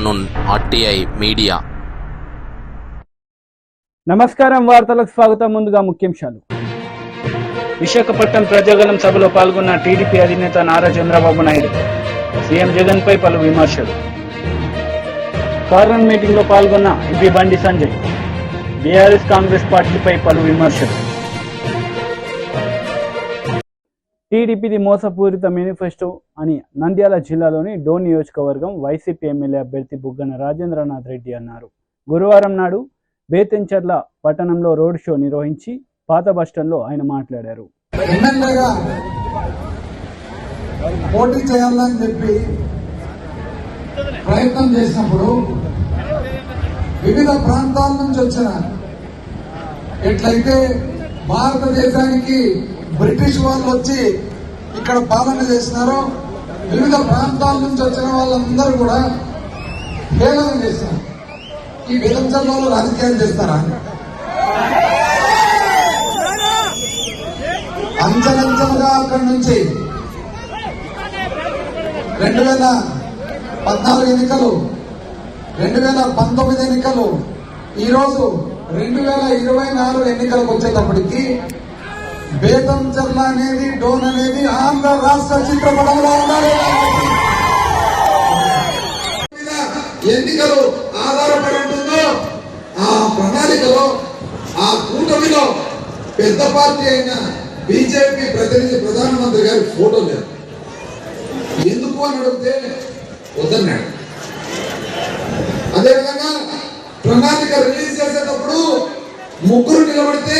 Afternoon RTI media. నమస్కారం, వార్తలకు స్వాగతం. ముందుగా ముఖ్యాంశాలు. విశాఖపట్నం ప్రజాగలం సభలో పాల్గొన్న టీడీపీ అధినేత నారా చంద్రబాబు నాయుడు. సీఎం జగన్ పై పలు విమర్శలు. కార్నర్ మీటింగ్ లో పాల్గొన్న ఎంపీ బండి సంజయ్. బీఆర్ఎస్ కాంగ్రెస్ పార్టీపై పలు విమర్శలు. టీడీపీది మోసపూరిత మేనిఫెస్టో అని నంద్యాల జిల్లాలోని డోన్ నియోజకవర్గం వైసీపీ ఎమ్మెల్యే అభ్యర్థి బుగ్గన రాజేంద్రనాథ్ రెడ్డి అన్నారు. గురువారం నాడు బేతంచెర్ల పట్టణంలో రోడ్ షో నిర్వహించి పాత బస్టాండ్లో ఆయన మాట్లాడారు. ఎమ్మెల్యేగా పోటీ చేయాలని చెప్పి ప్రయత్నం చేసినప్పుడు వివిధ ప్రాంతాల నుంచి వచ్చిన ఎట్లయితే భారతదేశానికి బ్రిటిష్ వాళ్ళు వచ్చి ఇక్కడ పాలన చేసినారో వివిధ ప్రాంతాల నుంచి వచ్చిన వాళ్ళందరూ కూడా హేళన చేస్తారు. ఈ బేతంచెర్లలో రాజకీయాలు చేస్తారా? అంచెలంచెలుగా అక్కడి నుంచి 2014 ఎన్నికలు, 2019 ఎన్నికలు, ఈరోజు 2024 ఎన్నికలకు వచ్చేటప్పటికి బేతంచెర్ల అనేది, డోన్ అనేది ఆంధ్ర రాష్ట్ర చిత్రపటంలో ఉండాలి. ఎన్నికలు ఆధారపడి ఉంటుందో ఆ ప్రణాళికలో, ఆ కూటమిలో పెద్ద పార్టీ అయిన బీజేపీ ప్రతినిధి ప్రధానమంత్రి గారి ఫోటో లేదు. ఎందుకు అని అడిగితే వద్దన్నాడు. అదేవిధంగా ప్రణాళిక రిలీజ్ చేసేటప్పుడు ముగ్గురు నిలబడితే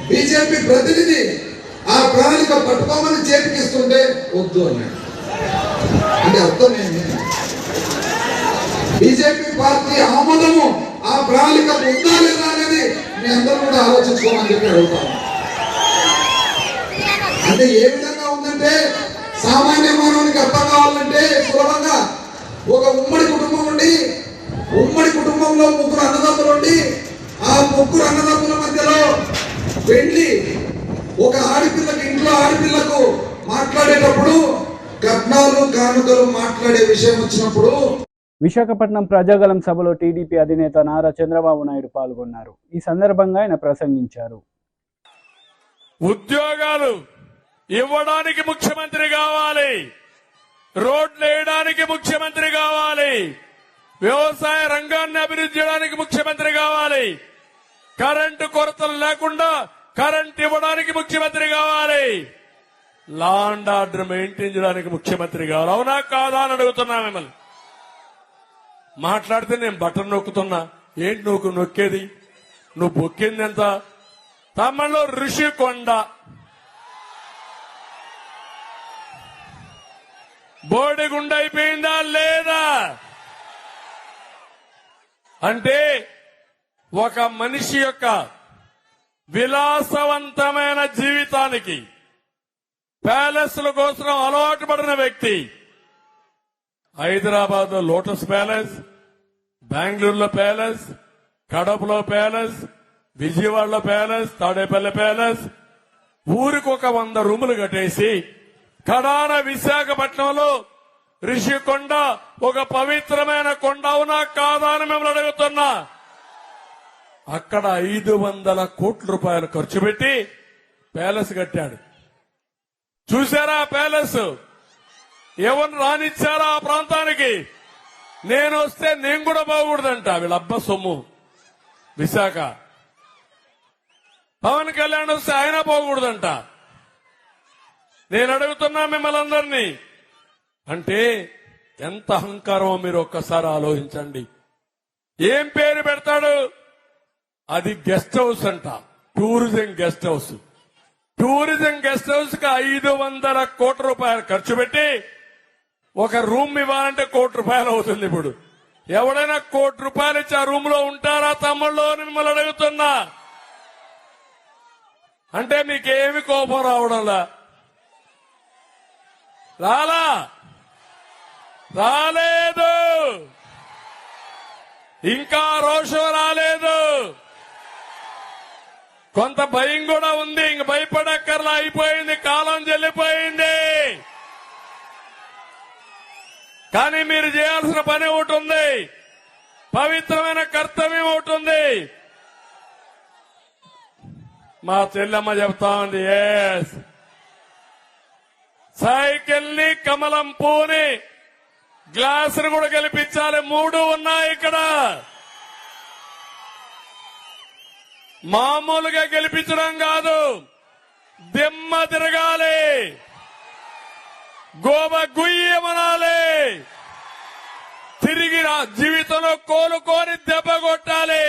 బీజేపీ ప్రతినిధి ఆ ప్రణాళిక పట్టుకోమని చేతికిస్తుంటే వద్దు అన్నాడు. అంటే అర్థమేంటి? బీజేపీ పార్టీ ఆమోదము ఆ ప్రణాళిక ఉందా లేదా అనేది మీ అందరూ కూడా ఆలోచించుకోమని చెప్పి అడుగుతాను. అంటే ఏ విధంగా ఉందంటే, సామాన్య మానవునికి అర్థం కావాలంటే సులభంగా ఒక ఉమ్మడి కుటుంబం ఉండి, ఉమ్మడి కుటుంబంలో ముగ్గురు అన్నదమ్ములు ఉండి, ఆ ముగ్గురు అన్నదమ్ముల మధ్యలో వెళ్ళి ఒక ఆడపిల్లకి, ఇంట్లో ఆడపిల్లకు మాట్లాడేటప్పుడు కట్నాలు కానుకలు మాట్లాడే విషయం వచ్చినప్పుడు. విశాఖపట్నం ప్రజాగలం సభలో టీడీపీ అధినేత నారా చంద్రబాబు నాయుడు పాల్గొన్నారు. ఈ సందర్భంగా ఆయన ప్రసంగించారు. ఉద్యోగాలు ఇవ్వడానికి ముఖ్యమంత్రి కావాలి, రోడ్లు వేయడానికి ముఖ్యమంత్రి కావాలి, వ్యవసాయ రంగాన్ని అభివృద్ధి చేయడానికి ముఖ్యమంత్రి కావాలి, కరెంటు కొరతలు లేకుండా కరెంట్ ఇవ్వడానికి ముఖ్యమంత్రి కావాలి, లా అండ్ ఆర్డర్ మెయింటైన్ చేయడానికి ముఖ్యమంత్రి కావాలి. అవునా కాదా అని అడుగుతున్నా మిమ్మల్ని. మాట్లాడితే నేను బటన్ నొక్కుతున్నా, ఏంటి నువ్వు నొక్కేది? నువ్వు బొక్కింది ఎంత? తమిళలో ఋషికొండ, బోడిగుండ అయిపోయిందా లేదా? అంటే ఒక మనిషి యొక్క విలాసవంతమైన జీవితానికి ప్యాలెస్ల కోసం అలవాటు పడిన వ్యక్తి హైదరాబాద్ లో లోటస్ ప్యాలెస్, బెంగళూరులో ప్యాలెస్, కడపలో ప్యాలెస్, విజయవాడలో ప్యాలెస్, తాడేపల్లి ప్యాలెస్, ఊరికి ఒక 100 రూములు కట్టేసి కడాన విశాఖపట్నంలో రిషికొండ ఒక పవిత్రమైన కొండ. అవునా కాదా అని మిమ్మల్ని అడుగుతున్నా. అక్కడ 500 కోట్ల రూపాయలు ఖర్చు పెట్టి ప్యాలెస్ కట్టాడు. చూశారా ప్యాలెస్? ఎవరు రానిచ్చారా ఆ ప్రాంతానికి? నేను వస్తే నేను కూడా బాగూడదంట. వీళ్ళబ్బ సొమ్ము విశాఖ. పవన్ కళ్యాణ్ వస్తే ఆయన పోకూడదంట. నేను అడుగుతున్నా మిమ్మల్ని అందరినీ, అంటే ఎంత అహంకారమో మీరు ఒక్కసారి ఆలోచించండి. ఏం పేరు పెడతాడు? అది గెస్ట్ హౌస్ అంట, tourism guest house. Tourism guest house కి 500 కోట్ల రూపాయలు ఖర్చు పెట్టి ఒక రూమ్ ఇవ్వాలంటే 1 కోటి రూపాయలు అవుతుంది. ఇప్పుడు ఎవడైనా 1 కోటి రూపాయలు ఇచ్చి ఆ రూమ్ లో ఉంటారా తమ్ముళ్ళు అని మిమ్మల్ని అడుగుతున్నా. అంటే మీకేమి కోపం రావడంలా? రాలేదు, ఇంకా రోషం రాలేదు. కొంత భయం కూడా ఉంది. ఇంక భయపడక్కర్లా, అయిపోయింది, కాలం చెల్లిపోయింది. కానీ మీరు చేయాల్సిన పని ఒకటి ఉంది, పవిత్రమైన కర్తవ్యం ఒకటి ఉంది. మా చెల్లెమ్మ చెప్తా ఉంది, ఎస్ సైకిల్ ని, కమలం పూని, గ్లాసును కూడా గెలిపించాలి. 3 ఉన్నాయి ఇక్కడ. మామూలుగా గెలిపించడం కాదు, దిమ్మ తిరగాలి, గోబ గుయ్యమనాలి, తిరిగి జీవితంలో కోలుకొని దెబ్బ కొట్టాలి.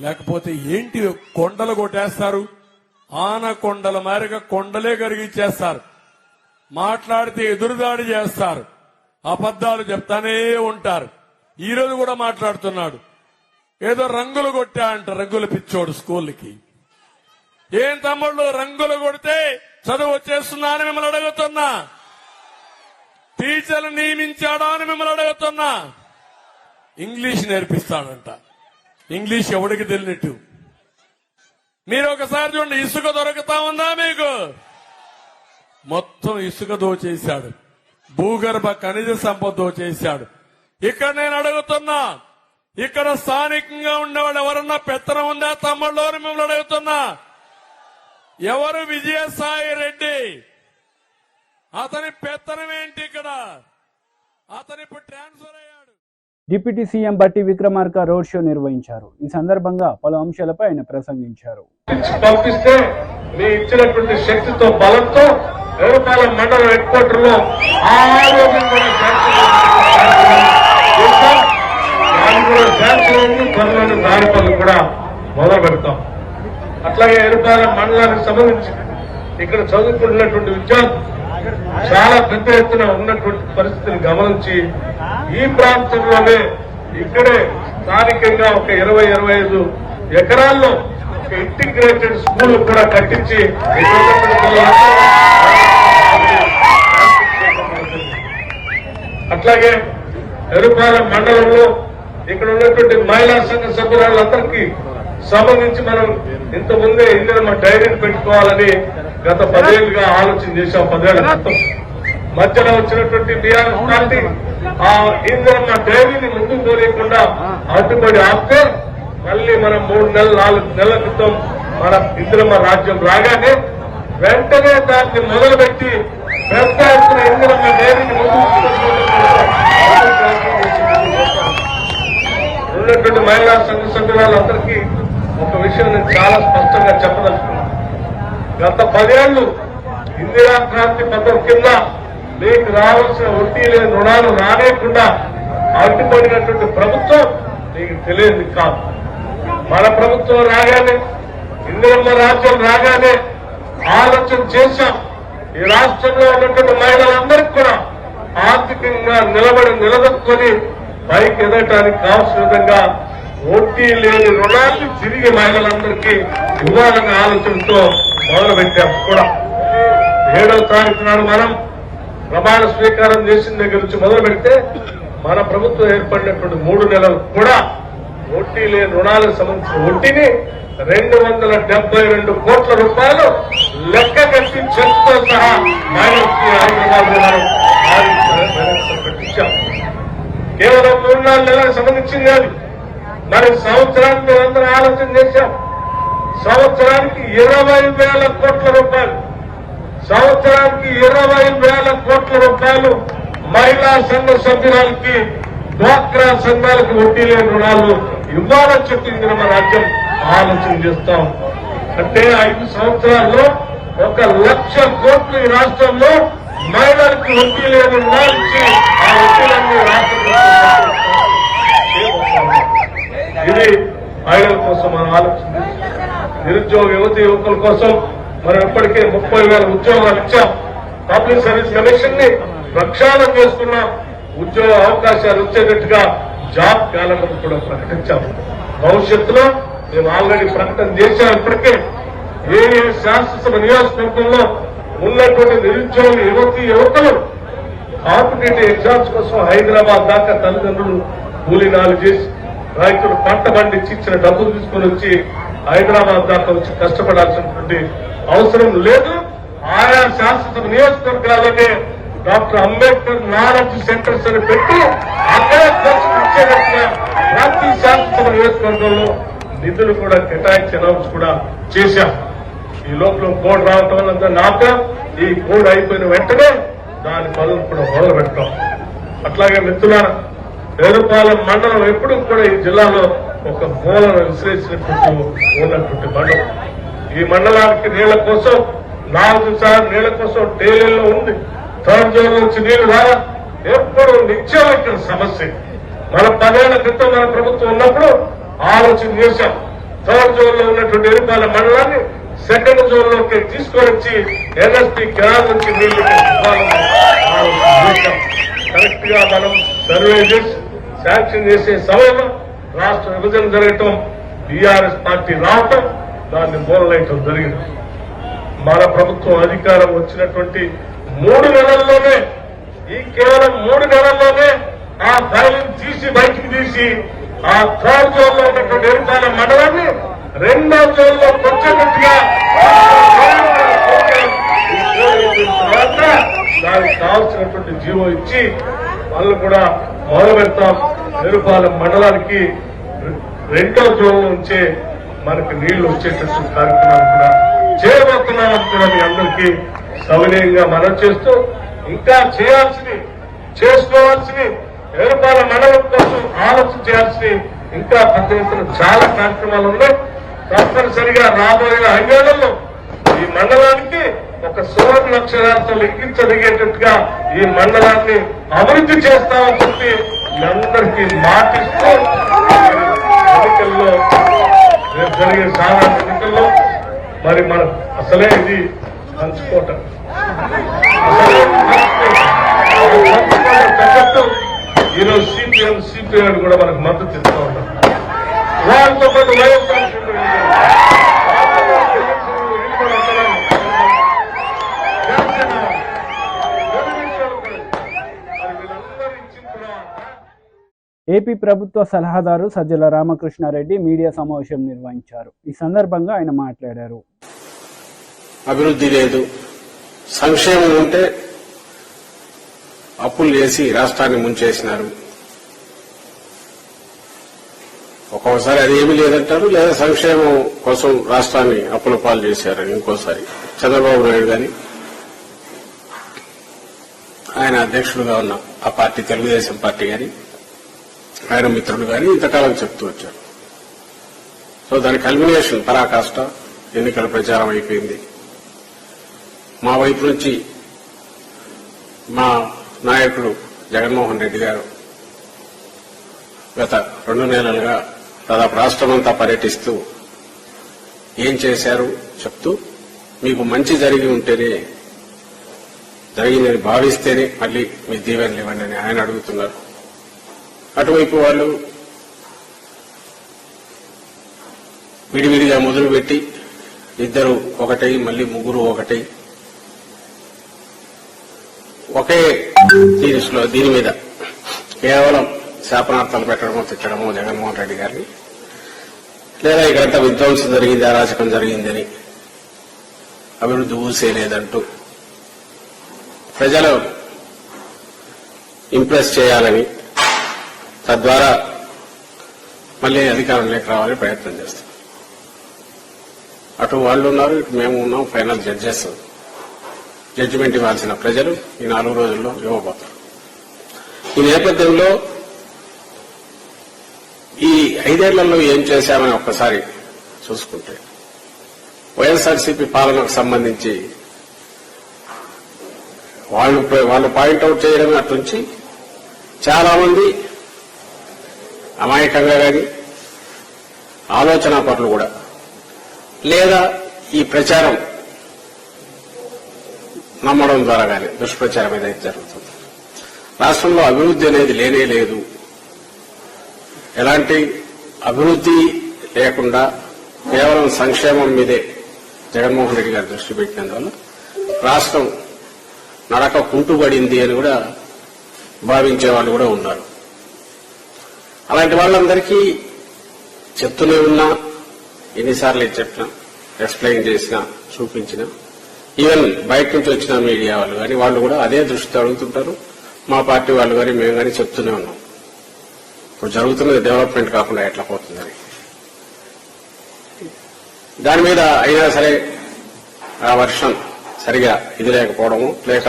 లేకపోతే ఏంటి కొండలు కొట్టేస్తారు, ఆనకొండల మారిగా కొండలే కరిగిచ్చేస్తారు. మాట్లాడితే ఎదురుదాడి చేస్తారు, అబద్దాలు చెప్తానే ఉంటారు. ఈ రోజు కూడా మాట్లాడుతున్నాడు, ఏదో రంగులు కొట్టా అంట, రంగులు పిచ్చోడు స్కూల్కి. ఏం తమ్ముళ్ళు, రంగులు కొడితే చదువు వచ్చేస్తున్నా అని మిమ్మల్ని అడుగుతున్నా, టీచర్లు నియమించాడా అని మిమ్మల్ని అడుగుతున్నా. ఇంగ్లీష్ నేర్పిస్తాడంట, ఇంగ్లీష్ ఎవడికి తెలియనట్టు. మీరు ఒకసారి చూడండి, ఇసుక దొరుకుతా ఉందా మీకు? మొత్తం ఇసుక దోచేశాడు, భూగర్భ ఖనిజ సంపద దోచేశాడు. ఇక్కడ నేను అడుగుతున్నా, ఇక్కడ స్థానికంగా ఉండేవాడు ఎవరన్నా పెత్తనం ఉందా తమ్ముళ్ళు అని మిమ్మల్ని అడుగుతున్నా. ఎవరు? విజయసాయి రెడ్డి. అతని పెత్తనం ఏంటి ఇక్కడ? అతను ఇప్పుడు ట్రాన్స్ఫర్ అయ్యాడు. డిప్యూటీ సీఎం బట్టి విక్రమార్క రోడ్ షో నిర్వహించారు. ఈ సందర్భంగా పలు అంశాలపై ఆయన ప్రసంగించారు. పంపిస్తే మీ ఇచ్చినటువంటి శక్తితో, బలంతో ఎరుపాలెం మండల హెడ్ క్వార్టర్ లో త్వరలోని దారి పనులు కూడా మొదలు పెడతాం. అట్లాగే ఎరుపాలెం మండలానికి సంబంధించి ఇక్కడ చదువుకుంటున్నటువంటి విద్యార్థులు చాలా పెద్ద ఎత్తున ఉన్నటువంటి పరిస్థితిని గమనించి ఈ ప్రాంతంలోనే ఇక్కడే స్థానికంగా ఒక 20-25 ఎకరాల్లో ఒక ఇంటిగ్రేటెడ్ స్కూల్ కూడా కట్టించి అట్లాగే ఎరుపాలెం మండలంలో ఇక్కడ ఉన్నటువంటి మహిళా సంఘ సభ్యులందరికీ సంబంధించి మనం ఇంతకుముందే ఇందిరమ్మ డైరీని పెట్టుకోవాలని గత 10 ఏళ్లుగా ఆలోచన చేశాం. 10 ఏళ్ల క్రితం మధ్యలో వచ్చినటువంటి బీఆర్ఎస్ పార్టీ ఆ ఇందిరమ్మ డైరీని ముందుకు పోలేకుండా అడ్డుపడి ఆపితే మళ్లీ మనం 3-4 నెలల క్రితం మన ఇందిరమ్మ రాజ్యం రాగానే వెంటనే దాన్ని మొదలుపెట్టి పెద్ద ఎత్తున ఇందిరమ్మ డైరీని ఉన్నటువంటి మహిళా సంఘ సభ్యులందరికీ ఒక విషయం నేను చాలా స్పష్టంగా చెప్పదలుచుకున్నాను. గత 10 ఏళ్లు ఇందిరా క్రాంతి పథకం కింద మీకు రావాల్సిన వడ్డీ లేని రుణాలు రానేకుండా అడ్డుపడినటువంటి ప్రభుత్వం మీకు తెలియదు కాదు. మన ప్రభుత్వం రాగానే, ఇందిరమ్మ రాజ్యం రాగానే ఆలోచన చేశాం. ఈ రాష్ట్రంలో ఉన్నటువంటి మహిళలందరికీ కూడా ఆర్థికంగా నిలదొక్కుని పైకి ఎదగటానికి కావాల్సిన విధంగా వడ్డీ లేని రుణాన్ని తిరిగి మహిళలందరికీ ఇవ్వాలనే ఆలోచనతో మొదలుపెట్టాం. కూడా 7వ తారీఖు నాడు మనం ప్రమాణ స్వీకారం చేసిన దగ్గర నుంచి మొదలు పెడితే మన ప్రభుత్వం ఏర్పడినటువంటి 3 నెలలు కూడా వడ్డీ లేని రుణాలకు సంబంధించిన వడ్డీని 272 కోట్ల రూపాయలు లెక్క కట్టి చెక్తో సహా మహిళలకి హైదరాబాద్ లో పెట్టించాం. కేవలం 3-4 నెలలకు సంబంధించింది కాదు, మరి సంవత్సరానికి మేమందరూ ఆలోచన చేశాం. సంవత్సరానికి 20,000 కోట్ల రూపాయలు, సంవత్సరానికి 20,000 కోట్ల రూపాయలు మహిళా సంఘ సభ్యురాలకి, డ్వాక్రా సంఘాలకు వడ్డీ లేని రుణాలు ఇవ్వాలని చెప్పి మన రాజ్యం ఆలోచన చేస్తాం. అంటే 5 సంవత్సరాల్లో 1,00,000 కోట్లు ఈ రాష్ట్రంలో మహిళలకు వడ్డీ లేని రుణాలు ఇచ్చి ఆ వడ్డీలన్నీ ఇది మహిళల కోసం మనం ఆలోచన. నిరుద్యోగ యువకుల కోసం మనం ఇప్పటికే 30,000 ఉద్యోగాలు ఇచ్చాం. పబ్లిక్ సర్వీస్ కమిషన్ ని ప్రక్షాళన చేసుకున్నాం. ఉద్యోగ అవకాశాలు వచ్చేటట్టుగా జాబ్ క్యాలెండర్ కూడా ప్రకటించాం. భవిష్యత్తులో మేము ఆల్రెడీ ప్రకటన చేశాం. ఇప్పటికే ఏ శాసనసభ నియోజకవర్గంలో ఉన్నటువంటి నిరుద్యోగ యువకులు కాంపిటేటివ్ ఎగ్జామ్స్ కోసం హైదరాబాద్ దాకా తల్లిదండ్రులు కూలీనాలు చేసి రైతులు పంట పండించి ఇచ్చిన డబ్బులు తీసుకుని వచ్చి హైదరాబాద్ దాకా వచ్చి కష్టపడాల్సినటువంటి అవసరం లేదు. ఆయా శాసనసభ నియోజకవర్గాలనే డాక్టర్ అంబేద్కర్ నాలెడ్జ్ సెంటర్స్ అని పెట్టి అక్కడే కోచింగ్ ఇచ్చేటట్టుగా ప్రతి శాసనసభ నియోజకవర్గంలో నిధులు కూడా కేటాయించి అనౌన్స్ కూడా చేశాం. ఈ లోపల కోడ్ రావటం వల్ల నాక ఈ కోడ్ అయిపోయిన వెంటనే దాని పనులు కూడా మొదలు పెట్టాం. అట్లాగే మిత్రులారా, పేరుపాలెం మండలం ఎప్పుడు కూడా ఈ జిల్లాలో ఒక మూలను విశ్లేషించినట్టు ఉన్నటువంటి మండలం. ఈ మండలానికి నీళ్ల కోసం 4 సార్లు నీళ్ల కోసం డైలీలో ఉంది. థర్డ్ జోన్ నుంచి నీళ్లు రావా ఎప్పుడు నిత్యం ఇక్కడ సమస్య. మన 10 ఏళ్ల క్రితం మన ప్రభుత్వం ఉన్నప్పుడు ఆలోచన చేశాం. థర్డ్ జోన్ లో ఉన్నటువంటి ఎరుపాలెం మండలాన్ని సెకండ్ జోన్ లోకి తీసుకొని వచ్చి ఎన్ఎస్పీ కెనాల్ నుంచి నీళ్లు కరెక్ట్ గా మనం సర్వే చేసి శాంక్షన్ చేసే సమయంలో రాష్ట్ర విభజన జరగటం, టీఆర్ఎస్ పార్టీ రావటం, దాన్ని మూలలేయటం జరిగింది. మన ప్రభుత్వం అధికారం వచ్చినటువంటి 3 నెలల్లోనే, ఈ కేవలం 3 నెలల్లోనే ఆ ఫైలింగ్ తీసి బయటికి తీసి ఆ థర్డ్ జోన్ లో ఉన్నటువంటి ఎరుపాలెం మండలాన్ని 2వ జోన్ లో వచ్చేటట్టుగా తర్వాత దానికి కావాల్సినటువంటి జీవో ఇచ్చి వాళ్ళు కూడా మొదలు పెడతాం. ఎరుపాలెం మండలానికి 2వ జోన్ నుంచే మనకి నీళ్లు వచ్చేటట్టు కార్యక్రమాలు కూడా చేయబోతున్నామని కూడా మీ అందరికీ సవినయంగా మనం చేస్తూ, ఇంకా చేసుకోవాల్సినవి ఎరుపాలెం మండలం కోసం ఆలోచన చేయాల్సినవి ఇంకా పెద్ద ఎత్తున చాలా కార్యక్రమాలు ఉన్నాయి. తప్పనిసరిగా రాబోయే 5 ఏళ్లలో ఈ మండలానికి ఒక సువర్ణ అక్షరాలతో లిఖించదగేటట్టుగా ఈ మండలాన్ని అభివృద్ధి చేస్తామని చెప్పి మీ అందరికీ మాటిస్తూ, ఎన్నికల్లో రేపు జరిగే సాధారణ ఎన్నికల్లో మరి మనం అసలే ఇది పంచుకోవటం తగ్గట్టు ఈరోజు సిపిఐ కూడా మనకు మద్దతు ఇస్తూ ఉంటాం. వాళ్ళతో పాటు వైఎస్ఆర్ ఏపీ ప్రభుత్వ సలహాదారు సజ్జల రామకృష్ణారెడ్డి మీడియా సమావేశం నిర్వహించారు. ఈ సందర్భంగా ఆయన మాట్లాడారు. అభివృద్ధి లేదు, సంక్షేమం ఉంటే అప్పులు చేసి రాష్ట్రాన్ని ముంచేసినారు. ఒక్కొక్కసారి అది ఏమీ లేదంటారు, లేదా సంక్షేమం కోసం రాష్ట్రాన్ని అప్పుల పాలు చేశారని ఇంకోసారి చంద్రబాబు నాయుడు గాని ఆయన అధ్యక్షుడుగా ఉన్న ఆ పార్టీ తెలుగుదేశం పార్టీ గాని ఆయన మిత్రులు గాని ఇంతకాలం చెప్తూ వచ్చారు. సో దాని కల్మినేషన్ పరాకాష్ట ఎన్నికల ప్రచారం అయిపోయింది. మా వైపు నుంచి మా నాయకుడు జగన్మోహన్ రెడ్డి గారు గత 2 నెలలుగా దాదాపు రాష్ట్రమంతా పర్యటిస్తూ ఏం చేశారు చెప్తూ, మీకు మంచి జరిగి ఉంటేనే, జరిగిందని భావిస్తేనే మళ్లీ మీ దీవెనలు ఇవ్వండి అని ఆయన అడుగుతున్నారు. అటువైపు వాళ్ళు విడివిడిగా మొదలుపెట్టి ఇద్దరు ఒకటై మళ్లీ ముగ్గురు ఒకటై ఒకే దీని మీద కేవలం శాపనార్థాలు పెట్టడమో తిట్టడమో జగన్మోహన్ రెడ్డి గారిని, లేదా ఇక్కడంతా విధ్వంసం జరిగింది, అరాచకం జరిగిందని, అభివృద్ధి ఊసేలేదంటూ ప్రజలు ఇంప్రెస్ చేయాలని, తద్వారా మళ్లీ అధికారంలోకి రావాలని ప్రయత్నం చేస్తాం. అటు వాళ్ళు ఉన్నారు, ఇటు మేము ఉన్నాం. ఫైనల్ జడ్జిమెంట్ ఇవ్వాల్సిన ప్రజలు ఈ 4 రోజుల్లో ఇవ్వబోతారు. ఈ నేపథ్యంలో ఈ 5 ఏళ్లలో ఏం చేశామని ఒక్కసారి చూసుకుంటే, వైఎస్ఆర్సీపీ పాలనకు సంబంధించి వాళ్ళు పాయింట్అవుట్ చేయడం అట్నుంచి చాలా మంది అమాయకంగా కానీ ఆలోచనా పరులు కూడా, లేదా ఈ ప్రచారం నమ్మడం ద్వారా కానీ దుష్ప్రచారం ఏదైతే జరుగుతుంది, రాష్ట్రంలో అభివృద్ధి అనేది లేనే లేదు, ఎలాంటి అభివృద్ధి లేకుండా కేవలం సంక్షేమం మీదే జగన్మోహన్ రెడ్డి గారు దృష్టి పెట్టినందువల్ల రాష్ట్రం నడక కుంటుబడింది అని కూడా భావించే వాళ్ళు కూడా ఉన్నారు. అలాంటి వాళ్ళందరికీ చెప్తూనే ఉన్నా, ఎన్నిసార్లు చెప్పినా, ఎక్స్ప్లెయిన్ చేసినా, చూపించినా ఈవెన్ బయట నుంచి వచ్చిన మీడియా వాళ్ళు కానీ వాళ్ళు కూడా అదే దృష్టితో అడుగుతుంటారు. మా పార్టీ వాళ్ళు కానీ మేము కానీ చెప్తూనే ఉన్నాం, ఇప్పుడు జరుగుతున్నది డెవలప్మెంట్ కాకుండా ఎట్లా పోతుందని. దాని మీద అయినా సరే ఆ వర్షన్ సరిగా ఇది లేకపోవడము, లేక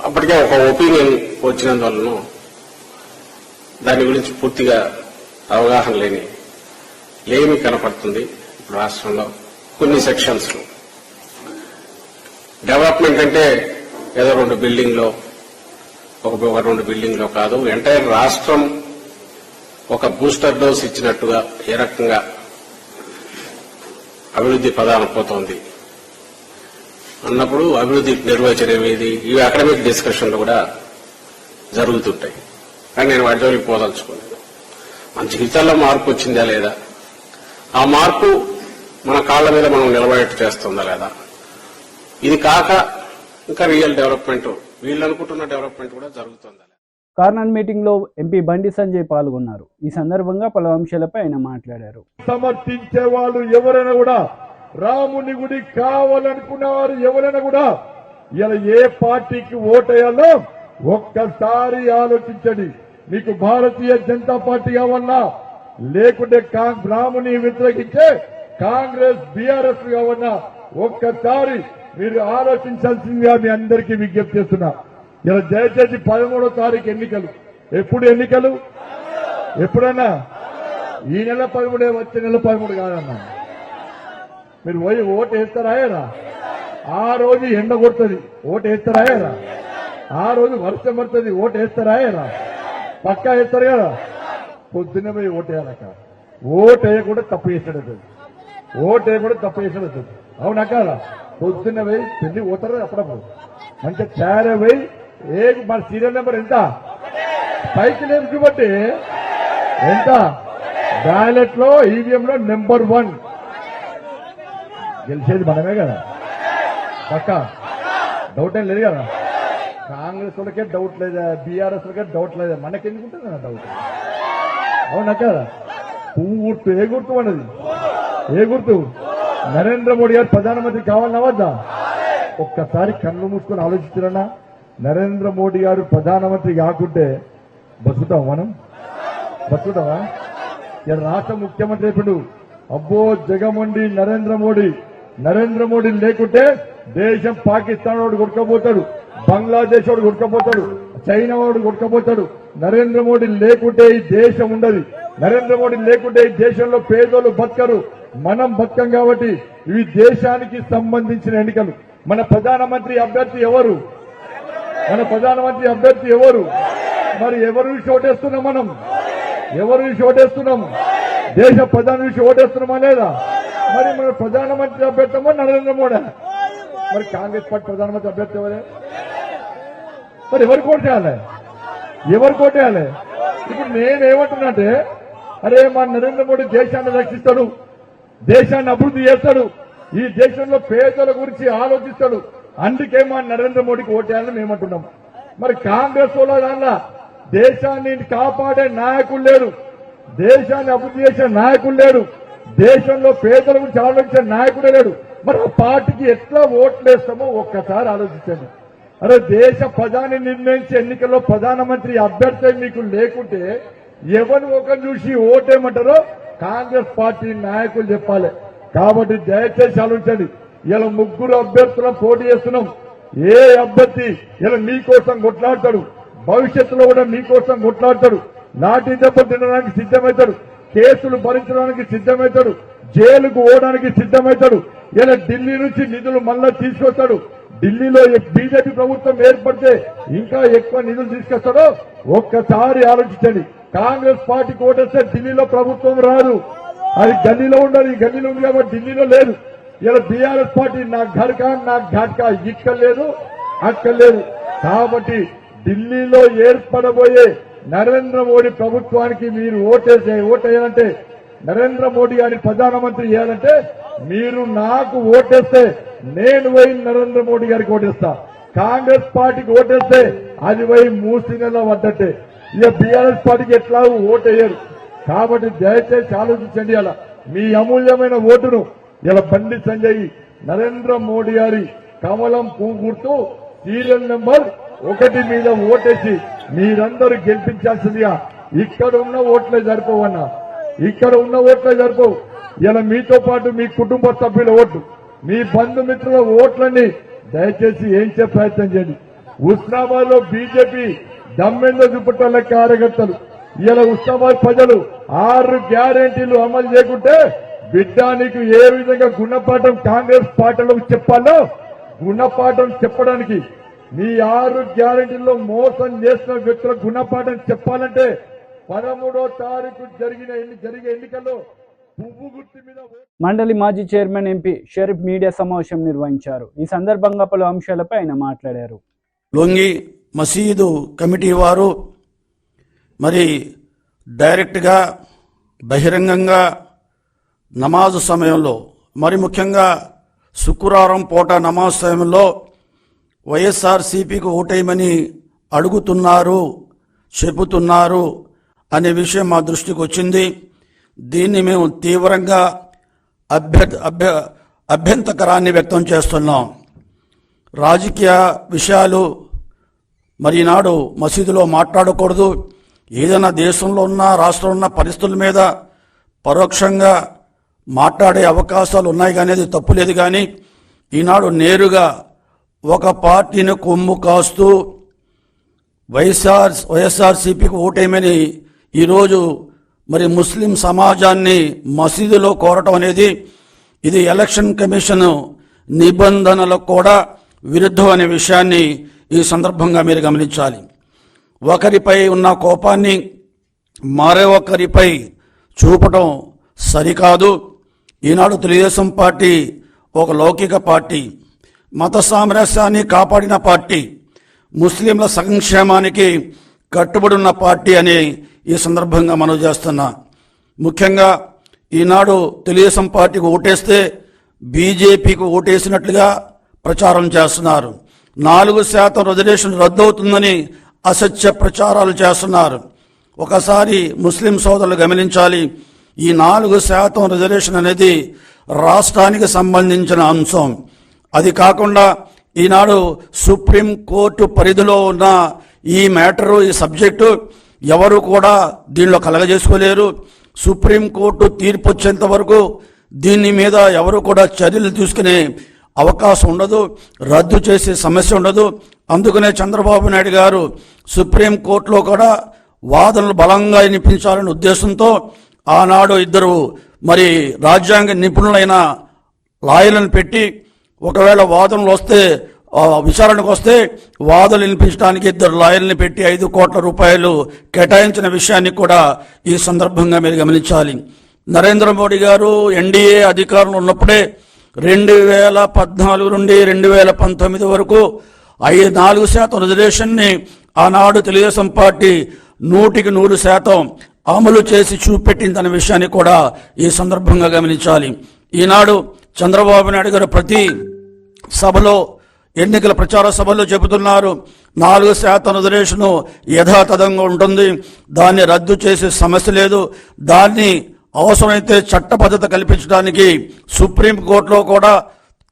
అప్పటికే ఒక ఒపీనియన్ వచ్చినందువలను దాని గురించి పూర్తిగా అవగాహన లేమి కనపడుతుంది. ఇప్పుడు రాష్ట్రంలో కొన్ని సెక్షన్స్ లో డెవలప్మెంట్ అంటే ఏదో 2 బిల్డింగ్లో ఒక 2 బిల్డింగ్లో కాదు, ఎంటైర్ రాష్ట్రం ఒక బూస్టర్ డోస్ ఇచ్చినట్టుగా ఏ రకంగా అభివృద్ధి పదాన పోతోంది అన్నప్పుడు అభివృద్ధి నిర్వచనం ఏది, ఇవి అకాడమిక్ డిస్కషన్లు కూడా జరుగుతుంటాయి. కానీ నేను వాటి జోలికి పోదలుచుకోలేదు. మన జీవితాల్లో మార్పు వచ్చిందా లేదా, ఆ మార్పు మన కాళ్ల మీద మనం నిలబడేట్టు చేస్తుందా లేదా, ఇది కాక ఇంకా రియల్ డెవలప్మెంట్ వీళ్ళు అనుకుంటున్న డెవలప్మెంట్ కూడా జరుగుతుందా. కార్నర్ మీటింగ్ లో ఎంపీ బండి సంజయ్ పాల్గొన్నారు. ఈ సందర్భంగా పలు అంశాలపై ఆయన మాట్లాడారు. సమర్థించే వాళ్ళు ఎవరైనా కూడా, రాముని గుడి కావాలనుకున్న వారు ఎవరైనా కూడా ఇలా ఏ పార్టీకి ఓటేయాలో ఒక్కసారి ఆలోచించండి. మీకు భారతీయ జనతా పార్టీ కావాలన్నా, లేకుంటే రాముని వ్యతిరేకించే కాంగ్రెస్ బీఆర్ఎస్ కావాలన్నా ఒక్కసారి మీరు ఆలోచించాల్సిందిగా మీ అందరికీ విజ్ఞప్తి చేస్తున్నా. ఇలా దయచేసి 13వ తారీఖు ఎన్నికలు. ఎప్పుడు ఎన్నికలు? ఎప్పుడన్నా ఈ నెల 13, వచ్చే నెల 13 కాదన్నా. మీరు పోయి ఓటు వేస్తారాయరా? ఆ రోజు ఎండ కొడుతుంది, ఓటు వేస్తారాయరా? ఆ రోజు వర్షం పడుతుంది, ఓటు వేస్తారాయరా? పక్కా వేస్తారు కదా. పొద్దున్నే పోయి ఓటు వేయాలక. ఓటు వేయకుండా తప్పు చేసాడు, ఓటు వేయకుండా తప్పు చేసాడు. అవునా కాదా? పొద్దున్న పోయి పెళ్లి పోతారు అప్పుడప్పుడు మంచిగా తయారై పోయి మన సీరియల్ నెంబర్ ఎంత పైకి లేదు చూబట్టి ఎంత బ్యాలెట్ లో ఈవీఎం లో నెంబర్ 1 గెలిచేది మనమే కదా. పక్క డౌట్ ఏం లేదు కదా. కాంగ్రెస్ వాళ్ళకే డౌట్ లేదా, బీఆర్ఎస్ వాళ్ళకే డౌట్ లేదా, మనకెందుకుంటుంది నా డౌట్. అవునా కదా? పువ్వు గుర్తు ఏ గుర్తు అన్నది? ఏ గుర్తు? నరేంద్ర మోడీ గారు ప్రధానమంత్రి కావాలన్నా వద్దా? ఒక్కసారి కళ్ళు మూసుకొని ఆలోచించారన్నా. నరేంద్ర మోడీ గారు ప్రధానమంత్రి కాకుంటే బతుకుతాం మనం? బతుకుతావా? ఇలా రాష్ట్ర ముఖ్యమంత్రి ఇప్పుడు అబ్బో జగమండి నరేంద్ర మోడీ లేకుంటే దేశం పాకిస్తాన్ వాడు కొట్టుకపోతాడు, బంగ్లాదేశ్ వాడు కొట్టుకపోతాడు, చైనా వాడు కొట్టుకపోతాడు. నరేంద్ర మోడీ లేకుంటే ఈ దేశం ఉండదు. నరేంద్ర మోడీ లేకుంటే ఈ దేశంలో పేదోళ్ళు బతకరు, మనం బతకం. కాబట్టి ఇవి దేశానికి సంబంధించిన ఎన్నికలు. మన ప్రధానమంత్రి అభ్యర్థి ఎవరు? మరి ఎవరు విషయం ఓటేస్తున్నాం మనం? ఎవరు విషయం ఓటేస్తున్నాం? దేశ ప్రధాని విషయం ఓటేస్తున్నామా లేదా? మరి మన ప్రధానమంత్రి అభ్యర్థమో నరేంద్ర మోడీ? మరి కాంగ్రెస్ పార్టీ ప్రధానమంత్రి అభ్యర్థి ఎవరే? మరి ఎవరు కోటేయాలి? ఇప్పుడు నేనేమంటున్నాంటే, అరే మా నరేంద్ర మోడీ దేశాన్ని రక్షిస్తాడు, దేశాన్ని అభివృద్ధి చేస్తాడు, ఈ దేశంలో పేదల గురించి ఆలోచిస్తాడు, అందుకే మా నరేంద్ర మోడీకి ఓటేయాలని మేమంటున్నాం. మరి కాంగ్రెస్ వాళ్ళ దానిలో దేశాన్ని కాపాడే నాయకులు లేరు, దేశాన్ని అభివృద్ధి చేసే నాయకులు లేరు, దేశంలో పేదల గురించి ఆలోచించే నాయకుడే లేడు. మరి ఆ పార్టీకి ఎట్లా ఓట్లేస్తామో ఒక్కసారి ఆలోచించండి. అరే దేశ ప్రధాని నిర్ణయించే ఎన్నికల్లో ప్రధానమంత్రి అభ్యర్థి మీకు లేకుంటే ఎవరు ఒకరు చూసి ఓటేయమంటారో కాంగ్రెస్ పార్టీ నాయకులు చెప్పాలి. కాబట్టి దయచేసి ఆలోచించండి. ఇలా 3 అభ్యర్థులను పోటీ చేస్తున్నాం. ఏ అభ్యర్థి ఇలా మీకోసం కొట్లాడతాడు, భవిష్యత్తులో కూడా మీకోసం కొట్లాడతాడు, నాటి దెబ్బ తినడానికి సిద్ధమవుతాడు, కేసులు భరించడానికి సిద్ధమవుతాడు, జైలుకు పోవడానికి సిద్ధమవుతాడు. ఇలా ఢిల్లీ నుంచి నిధులు మళ్ళా తీసుకొస్తాడు. ఢిల్లీలో బీజేపీ ప్రభుత్వం ఏర్పడితే ఇంకా ఎక్కువ నిధులు తీసుకొస్తాడో ఒక్కసారి ఆలోచించండి. కాంగ్రెస్ పార్టీకి ఓటేస్తే ఢిల్లీలో ప్రభుత్వం రాదు, అది గల్లీలో ఉండదు. ఈ గల్లీలో ఉంది కాబట్టి ఢిల్లీలో లేదు. ఇలా బీఆర్ఎస్ పార్టీ నా ఘాట్కా ఇక్కడ లేదు, అక్కడ లేదు. కాబట్టి ఢిల్లీలో ఏర్పడబోయే నరేంద్ర మోడీ ప్రభుత్వానికి మీరు ఓటేయాలంటే, నరేంద్ర మోడీ గారిని ప్రధానమంత్రి చేయాలంటే మీరు నాకు ఓటేస్తే నేను పోయి నరేంద్ర మోడీ గారికి ఓటేస్తా. కాంగ్రెస్ పార్టీకి ఓటేస్తే అది పోయి 3 నెలల వద్దటే. ఇక బీఆర్ఎస్ పార్టీకి ఎట్లా ఓటేయరు. కాబట్టి దయచేసి ఆలోచించండి. అలా మీ అమూల్యమైన ఓటును ఇలా బండి సంజయ్ నరేంద్ర మోడీ గారి కమలం పువ్వు గుర్తు సీరియల్ నెంబర్ 1 మీద ఓటేసి మీరందరూ గెలిపించాల్సిందిగా. ఇక్కడ ఉన్న ఓట్లే సరిపోవన్నా, ఇక్కడ ఉన్న ఓట్లే సరిపోవు. ఇలా మీతో పాటు మీ కుటుంబ సభ్యుల ఓట్లు, మీ బంధుమిత్రుల ఓట్లని దయచేసి ఏంచే ప్రయత్నం చేయండి. ఉస్నాబాద్ లో బీజేపీ దమ్మెంద చూపట్టాల కార్యకర్తలు ఇలా ఉస్నాబాద్ ప్రజలు 6 గ్యారెంటీలు అమలు చేయకుంటే బిడ్డ నీకు ఏ విధంగా గుణపాఠం కాంగ్రెస్ పార్టీలకు చెప్పాలో గుణపాఠం చెప్పడానికి మీ 6 గ్యారెంటీల్లో మోసం చేసిన వ్యక్తులకు గుణపాఠం చెప్పాలంటే 13వ తారీఖు జరిగే ఎన్నికల్లో పువ్వు గుర్తు మీద మండలి మాజీ చైర్మన్ ఎంపీ షరీఫ్ మీడియా సమావేశం నిర్వహించారు. ఈ సందర్భంగా పలు అంశాలపై ఆయన మాట్లాడారు. లొంగి మసీదు కమిటీ వారు మరి డైరెక్ట్గా బహిరంగంగా నమాజు సమయంలో, మరి ముఖ్యంగా శుక్రవారం పూట నమాజ్ సమయంలో వైఎస్ఆర్సీపీకి ఓటేయమని అడుగుతున్నారు, చెబుతున్నారు అనే విషయం మా దృష్టికి వచ్చింది. దీన్ని మేము తీవ్రంగా అభ్యంతకరాన్ని వ్యక్తం చేస్తున్నాం. రాజకీయ విషయాలు మరి ఈనాడు మసీదులో మాట్లాడకూడదు. ఏదైనా దేశంలో ఉన్న రాష్ట్రంలో ఉన్న పరిస్థితుల మీద పరోక్షంగా మాట్లాడే అవకాశాలు ఉన్నాయి కానీ అది తప్పులేదు. కానీ ఈనాడు నేరుగా ఒక పార్టీని కొమ్ము కాస్తూ వైఎస్ఆర్సీపీకి ఓటేయమని ఈరోజు మరి ముస్లిం సమాజాన్ని మసీదులో కోరటం అనేది ఇది ఎలక్షన్ కమిషన్ నిబంధనలకు కూడా విరుద్ధం అనే విషయాన్ని ఈ సందర్భంగా మీరు గమనించాలి. ఒకరిపై ఉన్న కోపాన్ని మరో ఒకరిపై చూపటం సరికాదు. ఈనాడు తెలుగుదేశం పార్టీ ఒక లౌకిక పార్టీ, మత సామరస్యాన్ని కాపాడిన పార్టీ, ముస్లింల సంక్షేమానికి కట్టుబడి ఉన్న పార్టీ అని ఈ సందర్భంగా మనం చేస్తున్నా. ముఖ్యంగా ఈనాడు తెలుగుదేశం పార్టీకి ఓటేస్తే బీజేపీకి ఓటేసినట్లుగా ప్రచారం చేస్తున్నారు. 4% రిజర్వేషన్ రద్దవుతుందని అసత్య ప్రచారాలు చేస్తున్నారు. ఒకసారి ముస్లిం సోదరులు గమనించాలి, ఈ 4% రిజర్వేషన్ అనేది రాష్ట్రానికి సంబంధించిన అంశం. అది కాకుండా ఈనాడు సుప్రీం కోర్టు పరిధిలో ఉన్న ఈ మ్యాటరు, ఈ సబ్జెక్టు ఎవరు కూడా దీనిలో కలగజేసుకోలేరు. సుప్రీంకోర్టు తీర్పు వచ్చేంత వరకు దీని మీద ఎవరు కూడా చర్యలు తీసుకునే అవకాశం ఉండదు, రద్దు చేసే సమస్య ఉండదు. అందుకనే చంద్రబాబు నాయుడు గారు సుప్రీంకోర్టులో కూడా వాదనలు బలంగా వినిపించాలనే ఉద్దేశంతో ఆనాడు 2 మరి రాజ్యాంగ నిపుణులైన లాయర్లను పెట్టి ఒకవేళ వాదనలు వస్తే విచారణకు వస్తే వాదనలు వినిపించడానికి 2 లాయర్లను పెట్టి 5 కోట్ల రూపాయలు కేటాయించిన విషయాన్ని కూడా ఈ సందర్భంగా మీరు గమనించాలి. నరేంద్ర మోడీ గారు ఎన్డీఏ అధికారంలో ఉన్నప్పుడే 2014 నుండి 2019 వరకు 4% రిజర్వేషన్ని ఆనాడు తెలుగుదేశం పార్టీ 100% అమలు చేసి చూపెట్టిందనే విషయాన్ని కూడా ఈ సందర్భంగా గమనించాలి. ఈనాడు చంద్రబాబు నాయుడు గారు ప్రతి సభలో, ఎన్నికల ప్రచార సభల్లో చెబుతున్నారు 4% రిజర్వేషన్ యథాతథంగా ఉంటుంది, దాన్ని రద్దు చేసే సమస్య లేదు, దాన్ని అవసరమైతే చట్టబద్ధత కల్పించడానికి సుప్రీంకోర్టులో కూడా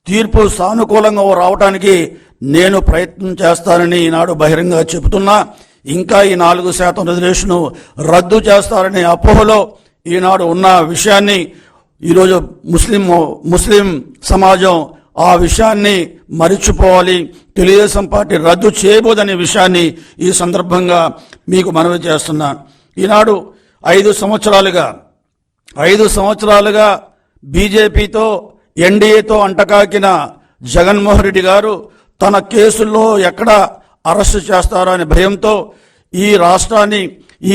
తీర్పు సానుకూలంగా రావడానికి నేను ప్రయత్నం చేస్తానని ఈనాడు బహిరంగ చెబుతున్నా. ఇంకా ఈ 4% రిజర్వేషన్ రద్దు చేస్తారనే అపోహలో ఈనాడు ఉన్న విషయాన్ని ఈరోజు ముస్లిం సమాజం ఆ విషయాన్ని మరిచిపోవాలి. తెలుగుదేశం పార్టీ రద్దు చేయబోదనే విషయాన్ని ఈ సందర్భంగా మీకు మనవి చేస్తున్నా. ఈనాడు 5 సంవత్సరాలుగా బీజేపీతో ఎన్డీఏతో అంటకాకిన జగన్మోహన్ రెడ్డి గారు తన కేసుల్లో ఎక్కడ అరెస్టు చేస్తారో అనే భయంతో ఈ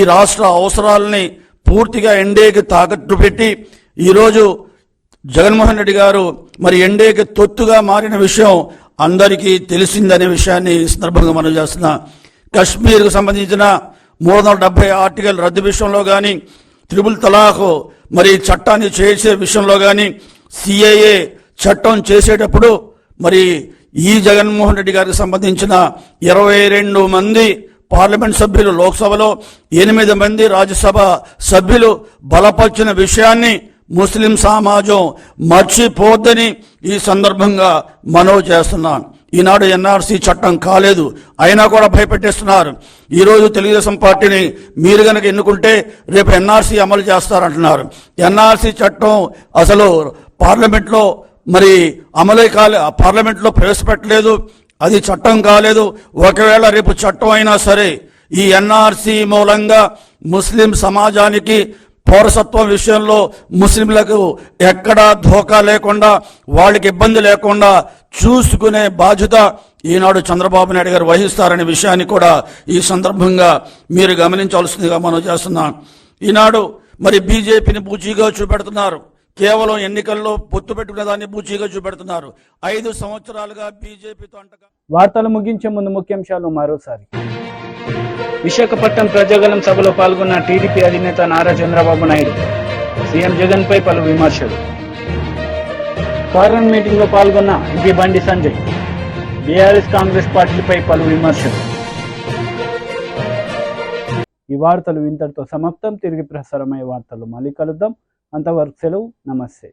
రాష్ట్ర అవసరాలని పూర్తిగా ఎన్డీఏకి తాకట్టు పెట్టి ఈరోజు జగన్మోహన్ రెడ్డి గారు మరి ఎన్డీఏకి తొత్తుగా మారిన విషయం అందరికీ తెలిసిందనే విషయాన్ని ఈ సందర్భంగా మనం చేస్తున్నా. కశ్మీర్కు సంబంధించిన 370 ఆర్టికల్ రద్దు విషయంలో కానీ, త్రిపుల్ తలాఖ్ మరి చట్టాన్ని చేసే విషయంలో కానీ, సిఏఏ చట్టం చేసేటప్పుడు మరి ఈ జగన్మోహన్ రెడ్డి గారికి సంబంధించిన 22 మంది పార్లమెంట్ సభ్యులు లోక్సభలో, 8 మంది రాజ్యసభ సభ్యులు బలపరిచిన విషయాన్ని ముస్లిం సమాజం మర్చిపోద్దని ఈ సందర్భంగా మనవి చేస్తున్నాను. ఈనాడు ఎన్ఆర్సీ చట్టం కాలేదు, అయినా కూడా భయపెట్టేస్తున్నారు. ఈరోజు తెలుగుదేశం పార్టీని మీరు గనక ఎన్నుకుంటే రేపు ఎన్ఆర్సీ అమలు చేస్తారంటున్నారు. ఎన్ఆర్సీ చట్టం అసలు పార్లమెంట్లో మరి అమలే పార్లమెంట్లో ప్రవేశపెట్టలేదు, అది చట్టం కాలేదు. ఒకవేళ రేపు చట్టం అయినా సరే ఈ ఎన్ఆర్సీ మూలంగా ముస్లిం సమాజానికి పౌరసత్వం విషయంలో ముస్లింలకు ఎక్కడా ధోకా లేకుండా, వాళ్ళకి ఇబ్బంది లేకుండా చూసుకునే బాధ్యత ఈనాడు చంద్రబాబు నాయుడు గారు వహిస్తారనే విషయాన్ని కూడా ఈ సందర్భంగా మీరు గమనించాల్సిందిగా మనం చేస్తున్నాం. ఈనాడు మరి బీజేపీని బూచీగా చూపెడుతున్నారు. కేవలం ఎన్నికల్లో పొత్తు పెట్టుకునే దాన్ని బూచీగా చూపెడుతున్నారు. 5 సంవత్సరాలుగా బీజేపీతో అంటగా. వార్తలు ముగించే ముందు ముఖ్యాంశాలు మరోసారి. విశాఖపట్నం ప్రజాగలం సభలో పాల్గొన్న టీడీపీ అధినేత నారా చంద్రబాబు నాయుడు. సీఎం జగన్ పై పలు విమర్శలు. ఫారెన్ మీటింగ్ లో పాల్గొన్న ఎంపీ బండి సంజయ్. బీఆర్ఎస్ కాంగ్రెస్ పార్టీలపై పలు విమర్శలు. ఈ వార్తలు ఇంతటితో సమాప్తం. తిరిగి ప్రసారమయ్యే వార్తలు మళ్ళీ కలుద్దాం. అంతవరకు సెలవు. నమస్తే.